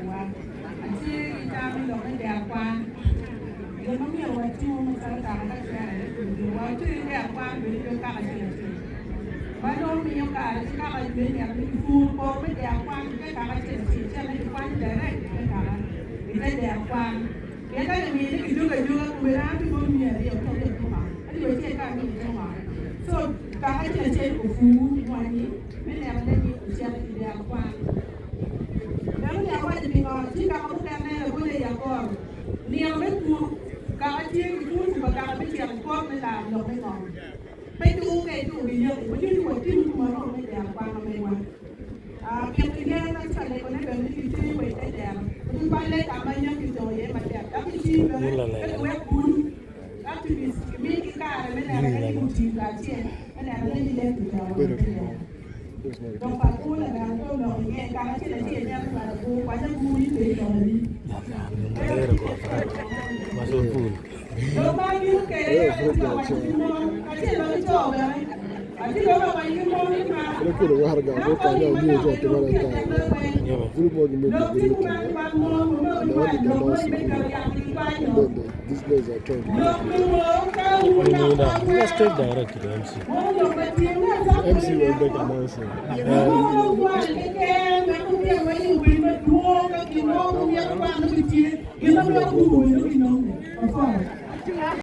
wa ati ita mi lo ne dia kwa le mo mi wa ti mo sa ta ka ya ni wa ti dia kwa mi le ka ka ti ba no mi yo ka ka ka le ne mi fu ko me dia kwa ke ka ka ti ti cha me kwa ni da re ke ka ka ni dia kwa ke ka ni ni ki ju ka ju ku ra ti mo mi ya yo ko le ko ma ati we ti ka mi ko ma so ka ka ti che ko fu wa ni me ne ba ni ku cha ni dia kwa Kalau dia awak jadi orang, jika kamu kena boleh ya kor. Ni yang betul, kalau dia itu juga kalau dia kor melah, nak mengom. Betul ke itu dia, macam tu macam tu mana orang dia apa nama dia. Yang dia nak cakap kau ni benda itu macam dia. Itu balik kamarnya kita ye macam. Tapi sih, kalau dia pun, tapi mesti kita mana ada yang mesti lagi, mana ada yang dia tu. Trong Paco là làm câu nói nghe cả trên là chuyện em là cô quá rất vui về rồi đi. Đâu bao nhiêu cái cho bạn đi mua, cái chuyện nó cho về. Cái đó là bạn đi mua đi mà. Nó cứ được harga có cả nhau nhiều cho cái này ta. Full body make it very good. And all the camels, these guys are trying to Let's take direct to the MC. MC will make a mouse.